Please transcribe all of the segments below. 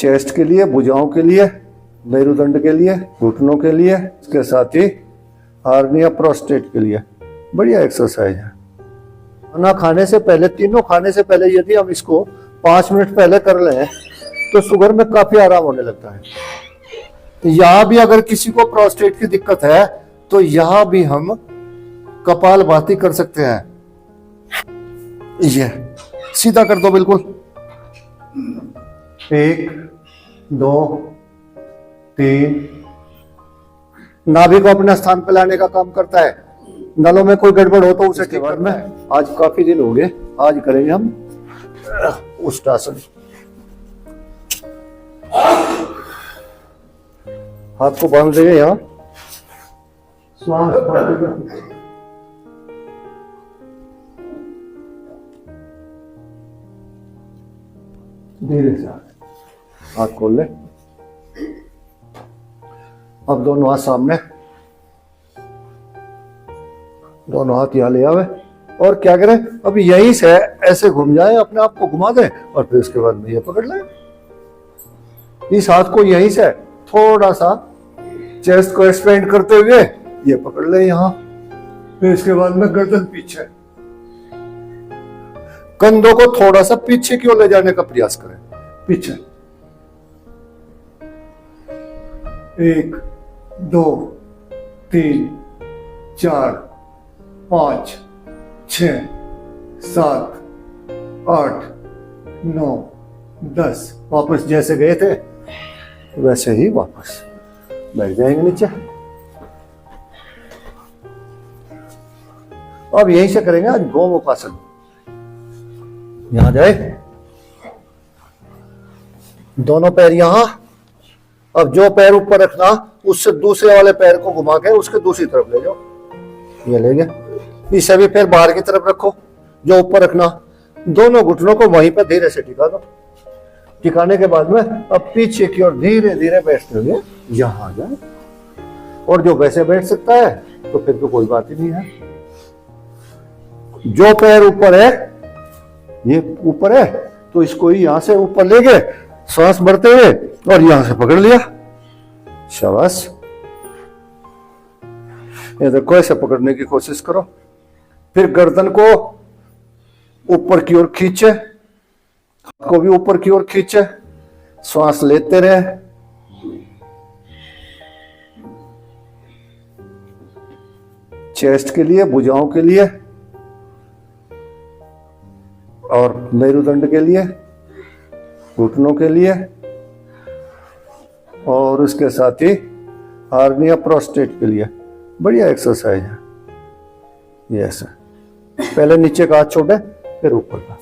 Chest के लिए, भुजाओं के लिए, मेरुदंड के लिए, घुटनों के लिए, इसके साथ ही हार्निया प्रोस्टेट के लिए बढ़िया एक्सरसाइज है। खाना खाने से पहले, तीनों खाने से पहले यदि हम इसको 5 मिनट पहले कर लें तो शुगर में काफी आराम होने लगता है। यहां भी अगर किसी को प्रोस्टेट की दिक्कत है तो यहां भी हम कपालभाति कर सकते हैं। ये सीधा कर दो बिल्कुल, 1 2 3। नाभि को अपने स्थान पर लाने का काम करता है। नलों में कोई गड़बड़ हो तो उसे ठीक करना है। आज काफी दिन हो गए, आज करेंगे हम उष्टासन। हाथ को बांध देंगे यहाँ, श्वास धीरे से हाथ खोल ले। अब दोनों हाथ सामने, दोनों हाथ यहाँ ले आवे और क्या करें, अब यहीं से ऐसे घूम जाए, अपने आप को घुमा दे और फिर उसके बाद में ये पकड़ ले। इस हाथ को यहीं से थोड़ा सा चेस्ट को एक्सपेंड करते हुए ये पकड़ ले यहाँ, फिर इसके बाद में गर्दन पीछे, कंधों को थोड़ा सा पीछे की ओर ले जाने का प्रयास करें। पीछे 1 2 3 4 5 6 7 8 9 10। वापस जैसे गए थे वैसे ही वापस बैठ जाएंगे नीचे। अब यहीं से करेंगे आज गोमुखासन। यहां जाए, दोनों पैर यहां। अब जो पैर ऊपर रखना उससे दूसरे वाले पैर को घुमा के उसके दूसरी तरफ ले जाओ। ये ले गए। इसे भी पैर बाहर की तरफ रखो, जो ऊपर रखना। दोनों घुटनों को वहीं पर धीरे से टिका दो। टिकाने के बाद में अब पीछे की ओर धीरे धीरे बैठते हुए यहां आ जाए। और जो वैसे बैठ सकता है तो फिर तो कोई बात ही नहीं है। जो पैर ऊपर है, ये ऊपर है, तो इसको ही यहां से ऊपर ले गए, सांस भरते हुए और यहां से पकड़ लिया। शाबाश। ये देखो, ऐसे पकड़ने की कोशिश करो। फिर गर्दन को ऊपर की ओर खींचे, हाथ को भी ऊपर की ओर खींचे, श्वास लेते रहे। चेस्ट के लिए, भुजाओं के लिए और मेरुदंड के लिए, घुटनों के लिए और उसके साथ ही हार्निया प्रोस्टेट के लिए बढ़िया एक्सरसाइज है। ये ऐसा, पहले नीचे का हाथ छोड़े फिर ऊपर का।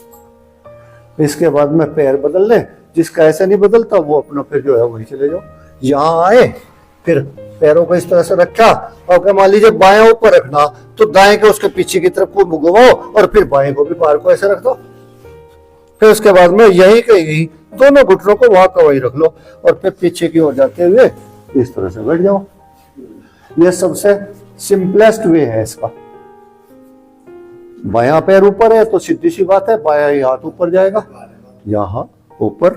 इसके बाद में पैर बदल ले। जिसका ऐसे नहीं बदलता वो अपना फिर जो है वहीं चले जाओ। यहाँ आए, फिर पैरों को इस तरह से रखा और मान लीजिए बाएं ऊपर रखना तो दाएं के उसके पीछे की तरफ को घुमाओ और फिर बाएं को भी पार को ऐसे रख दो। फिर उसके बाद में यही कहीं दोनों घुटनों को वहां का वहीं रख लो और फिर पीछे की ओर जाते हुए इस तरह से बैठ जाओ। यह सबसे सिंपलेस्ट वे है इसका। बायां पैर ऊपर है तो सीधी सी बात है, बायां ही हाथ ऊपर जाएगा, यहां ऊपर।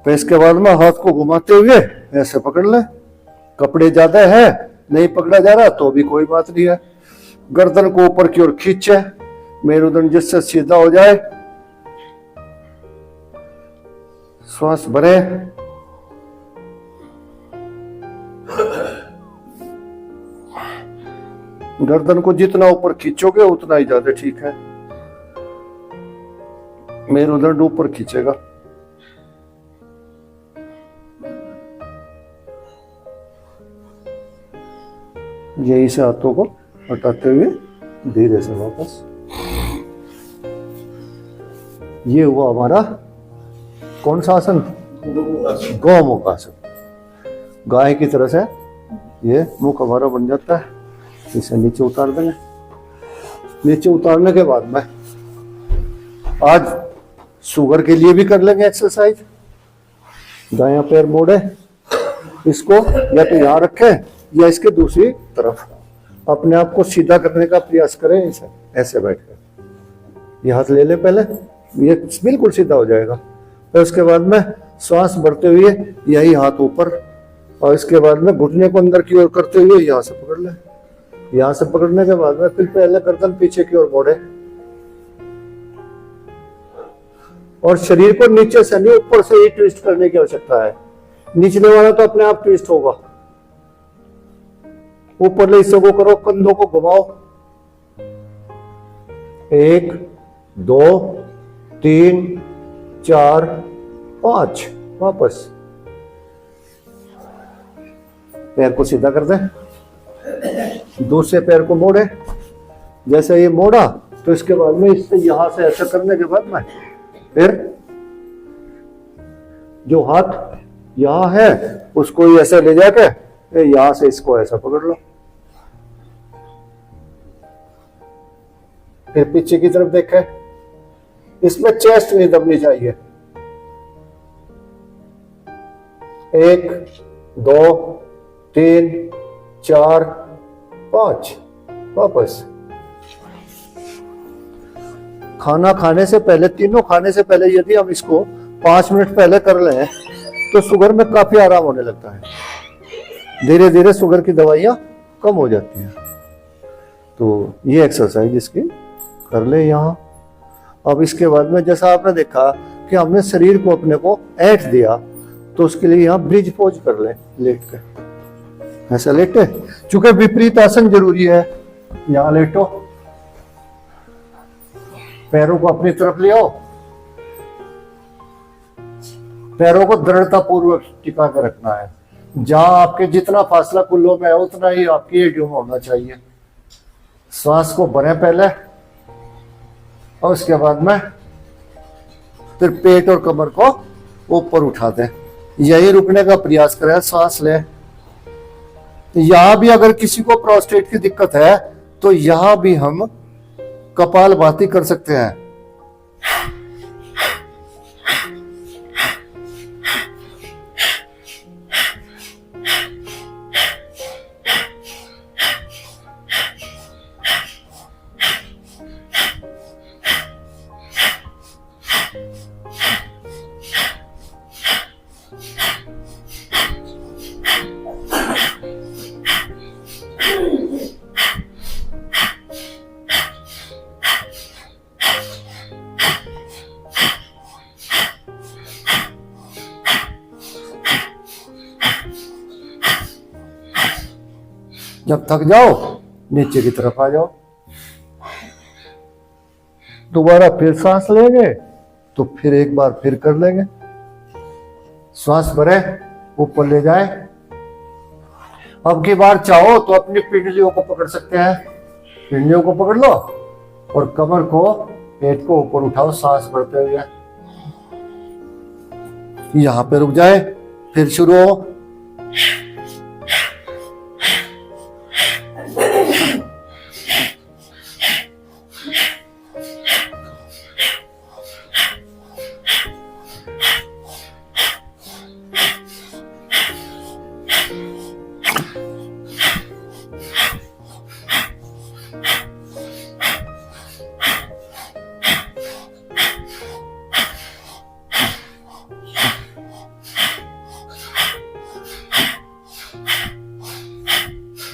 फिर इसके बाद में हाथ को घुमाते हुए ऐसे पकड़ ले। कपड़े ज्यादा है, नहीं पकड़ा जा रहा तो भी कोई बात नहीं है। गर्दन को ऊपर की ओर खींचे, मेरुदंड जिससे सीधा हो जाए। श्वास भरे। गर्दन को जितना ऊपर खींचोगे उतना ही ज्यादा ठीक है। मेरुदंड ऊपर खींचेगा। यहीं से हाथों को हटाते हुए धीरे से वापस। ये हुआ हमारा कौन सा आसन? गौमुख आसन। गाय की तरह से ये मुख हमारा बन जाता है। इसे नीचे उतार देंगे। नीचे उतारने के बाद में आज शुगर के लिए भी कर लेंगे एक्सरसाइज। दायां पैर मोड़े, इसको या तो यहां रखें या इसके दूसरी तरफ अपने आप को सीधा करने का प्रयास करें। इसे ऐसे बैठकर ये हाथ ले ले, पहले ये बिल्कुल सीधा हो जाएगा। फिर उसके बाद में श्वास भरते हुए यही हाथ ऊपर, और इसके बाद में घुटने को अंदर की ओर करते हुए यहाँ से पकड़ ले। यहाँ से पकड़ने के बाद में फिर पहले गर्दन पीछे की ओर मोड़े, और शरीर को नीचे से नहीं ऊपर से ही ट्विस्ट करने की आवश्यकता है। निचले वाला तो अपने आप ट्विस्ट होगा। ऊपरले हिस्से को करो, कंधों को घुमाओ, 1 2 3 4 5, वापस पैर को सीधा कर दे, दूसरे पैर को मोड़े। जैसे ये मोड़ा तो इसके बाद में इससे यहां से ऐसा करने के बाद में फिर जो हाथ यहां है उसको ऐसा ले जाके यहां से इसको ऐसा पकड़ लो, फिर पीछे की तरफ देखे। इसमें चेस्ट नहीं दबनी चाहिए। 1 2 3 4 5, वापस। खाना खाने से पहले, तीनों खाने से पहले यदि हम इसको 5 मिनट पहले कर लें तो शुगर में काफी आराम होने लगता है। धीरे धीरे शुगर की दवाइयां कम हो जाती हैं। तो ये एक्सरसाइज इसकी कर ले यहाँ। अब इसके बाद में जैसा आपने देखा कि हमने शरीर को अपने को ऐंठ दिया, तो उसके लिए यहाँ ब्रिज पोज कर ले, लेट के ऐसा लेटे। चूंकि विपरीत आसन जरूरी है, यहाँ लेटो, पैरों को अपनी तरफ ले आओ, पैरों को दृढ़ता पूर्वक टिका कर रखना है। जहां आपके जितना फासला कुल्लों में है उतना ही आपकी एडियो में होना चाहिए। श्वास को भरें पहले, और उसके बाद में फिर पेट और कमर को ऊपर उठा दें। यही रुकने का प्रयास करें, सांस लें। यहां भी अगर किसी को प्रोस्टेट की दिक्कत है तो यहां भी हम कपालभाति कर सकते हैं। जब थक जाओ नीचे की तरफ आ जाओ, दोबारा फिर सांस लेंगे तो फिर एक बार फिर कर लेंगे। श्वास भरे, ऊपर ले जाए। अब की बार चाहो तो अपनी पिंडलियों को पकड़ सकते हैं, पिंडलियों को पकड़ लो और कमर को, पेट को ऊपर उठाओ सांस भरते हुए। यहां पे रुक जाए, फिर शुरू हो।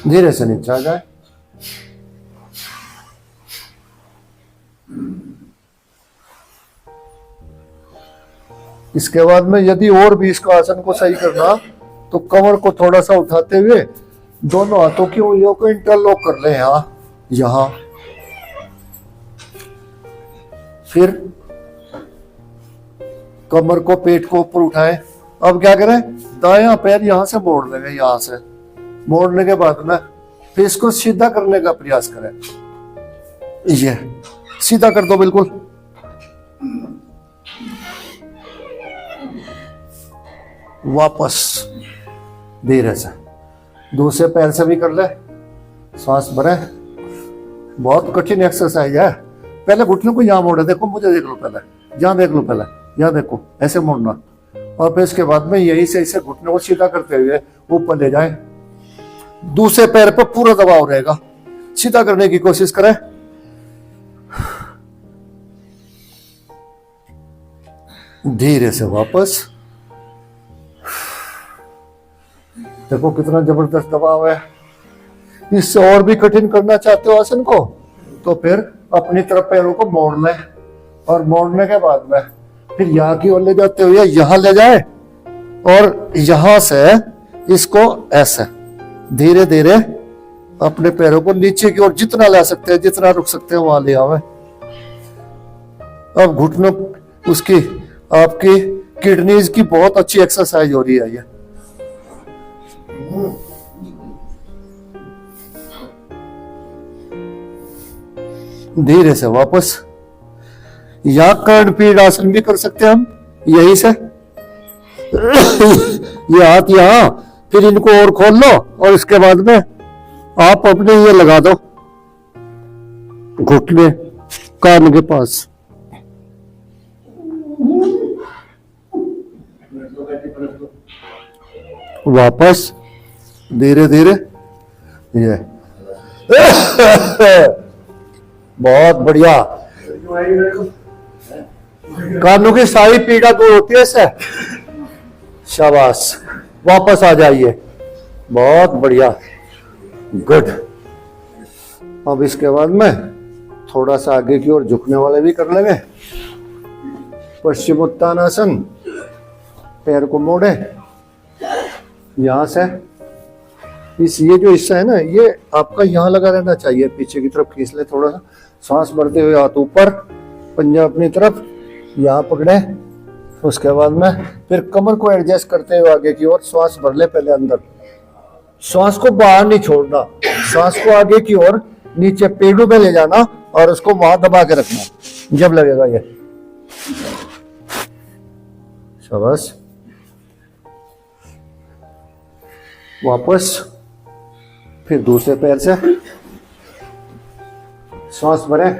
धीरे से नीचे आ जाए। इसके बाद में यदि और भी इसका आसन को सही करना तो कमर को थोड़ा सा उठाते हुए दोनों हाथों की उंगलियों को इंटरलॉक कर ले, यहां फिर कमर को, पेट को ऊपर उठाए। अब क्या करें, दायां पैर यहां से मोड़ लेंगे, यहां से मोड़ने के बाद में फिर इसको सीधा करने का प्रयास करें। ये सीधा कर दो बिल्कुल। वापस धीरे से दूसरे पैर से भी कर ले, सांस भरे। बहुत कठिन एक्सरसाइज है। पहले घुटने को यहां मोड़े, देखो मुझे देख लो, पहले यहां देख लो, पहले यहां देखो, ऐसे मोड़ना, और फिर इसके बाद में यही से इसे घुटने को सीधा करते हुए ऊपर ले जाए। दूसरे पैर पर पूरा दबाव रहेगा, सीधा करने की कोशिश करें। धीरे से वापस देखो कितना जबरदस्त दबाव है। इससे और भी कठिन करना चाहते हो आसन को तो फिर अपनी तरफ पैरों को मोड़ लें, और मोड़ने के बाद में फिर यहाँ की ओर ले जाते हुए यहाँ ले जाए, और यहां से इसको ऐसे धीरे धीरे अपने पैरों को नीचे की ओर जितना ला सकते हैं, जितना रुक सकते हैं वहां ले आवे। अब घुटनों उसकी आपकी किडनीज की बहुत अच्छी एक्सरसाइज हो रही है ये। धीरे से वापस या कर्णपीठ आसन भी कर सकते हैं हम यही से। ये हाथ यहां, फिर इनको और खोल लो और इसके बाद में आप अपने ये लगा दो घुटने कान के पास। वापस धीरे धीरे ये बहुत बढ़िया। कानों की सारी पीड़ा दूर होती है इससे। शाबाश, वापस आ जाइए, बहुत बढ़िया, गुड। अब इसके बाद में थोड़ा सा आगे की ओर झुकने वाले भी कर लेंगे। पश्चिमोत्तानासन, पैर को मोड़े यहां से। इस ये जो हिस्सा है ना, ये आपका यहाँ लगा रहना चाहिए, पीछे की तरफ खींच ले थोड़ा सा। सांस भरते हुए हाथ ऊपर, पंजा अपनी तरफ, यहाँ पकड़े। उसके बाद में फिर कमर को एडजस्ट करते हुए आगे की ओर श्वास भर ले। पहले अंदर, श्वास को बाहर नहीं छोड़ना, श्वास को आगे की ओर नीचे पेड़ों पे ले जाना और उसको वहां दबा के रखना जब लगेगा ये। शाबाश, वापस फिर दूसरे पैर से सांस भरे,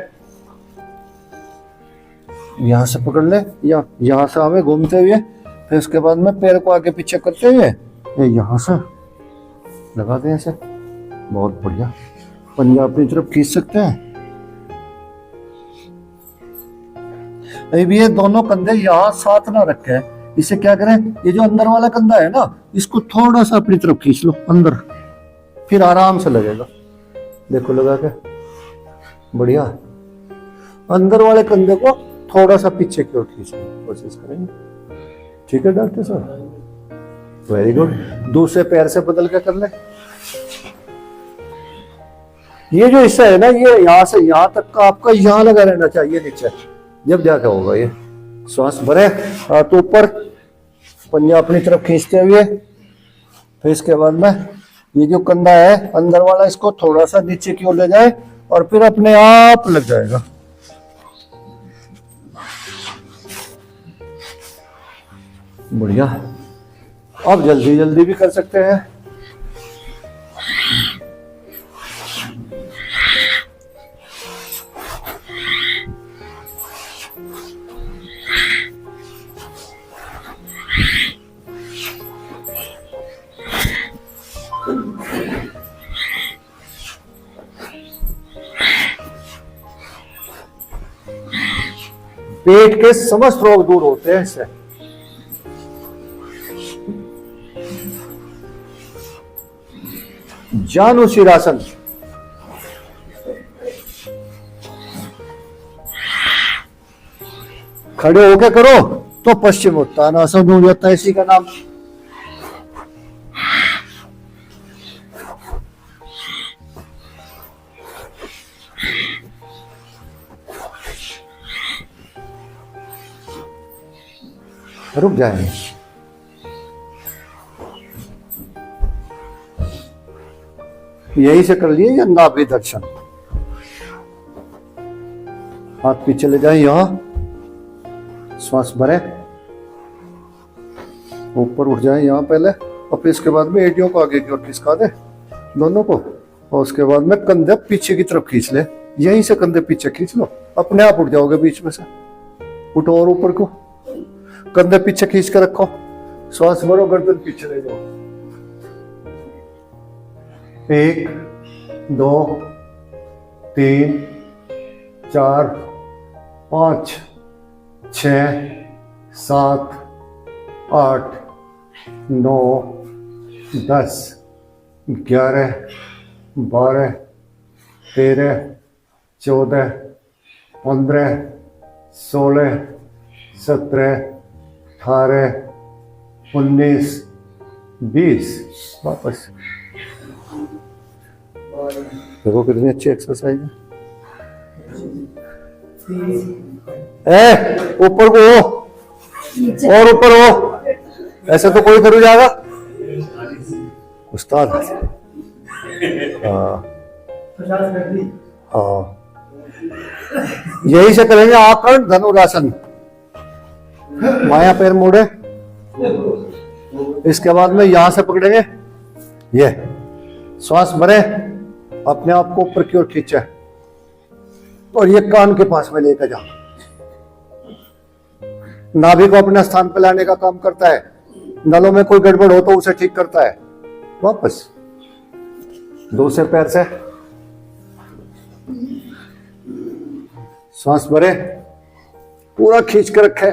यहां से पकड़ ले या यहां से आवे घूमते हुए। फिर उसके बाद में पैर को आगे पीछे करते हुए यहां से लगा दें ऐसे। बहुत बढ़िया, पंजा अपनी तरफ खींच सकते हैं। अभी ये दोनों कंधे यहाँ साथ ना रखे, इसे क्या करें, ये जो अंदर वाला कंधा है ना, इसको थोड़ा सा अपनी तरफ खींच लो अंदर, फिर आराम से लगेगा। देखो लगा के, बढ़िया। अंदर वाले कंधे को थोड़ा सा पीछे की ओर खींचने की कोशिश करेंगे। ठीक है डॉक्टर साहब, वेरी गुड। दूसरे पैर से बदल के कर ले। ये जो हिस्सा है ना, ये यहां से यहां तक का आपका यहां लगा रहना चाहिए नीचे, जब जाके होगा ये। श्वास भरे, हाथ ऊपर, पंजा अपनी तरफ खींचते हुए। फिर इसके बाद में ये जो कंधा है अंदर वाला, इसको थोड़ा सा नीचे की ओर ले जाए और फिर अपने आप लग जाएगा। बढ़िया। अब जल्दी जल्दी भी कर सकते हैं। पेट के समस्त रोग दूर होते हैं इससे। जानु शीरासन, खड़े होके करो तो पश्चिम उत्तानासन हो जाता है इसी का नाम। रुक जाएंगे। यही से कर लिए या नाभि दर्शन। हाथ पीछे ले जाए, यहां श्वास भरे, ऊपर उठ जाए यहां पहले, और फिर इसके बाद में एडियों को आगे की ओर खिसका दे दोनों को, और उसके बाद में कंधे पीछे की तरफ खींच ले। यहीं से कंधे पीछे खींच लो, अपने आप उठ जाओगे बीच में से। उठो और ऊपर को, कंधे पीछे खींच के रखो, श्वास भरो, गर्दन पीछे ले जाओ। 1 2 3 4 5 6 7 8 9 10, 11, 12, 13, 14, 15, 16, 17, 18, 19, 20। वापस देखो कितनी अच्छी एक्सरसाइज है। ऊपर को हो और ऊपर हो, ऐसे तो कोई करू जाएगा उस्ताद। हाँ हाँ, यही से करेंगे आकर्ण धनुरासन। माया पैर मोड़े, इसके बाद में यहां से पकड़ेंगे, ये श्वास भरे, अपने आप को ऊपर की ओर खींचे और ये कान के पास में लेकर जाओ। नाभि को अपने स्थान पर लाने का काम करता है। नलों में कोई गड़बड़ हो तो उसे ठीक करता है। वापस दूसरे पैर से सांस भरे, पूरा खींच के रखे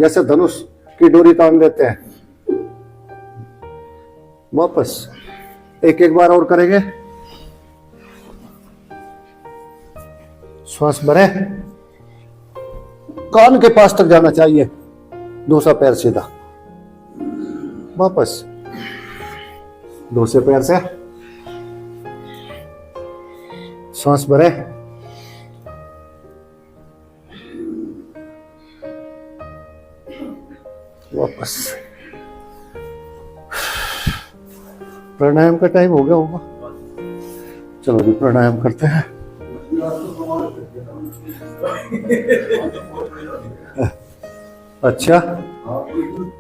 जैसे धनुष की डोरी तान देते हैं। वापस एक एक बार और करेंगे। श्वास भरे, कान के पास तक जाना चाहिए, दूसरा पैर सीधा। वापस दूसरे पैर से श्वास भरे, वापस। प्राणायाम का टाइम हो गया होगा, चलो अभी प्राणायाम करते हैं। अच्छा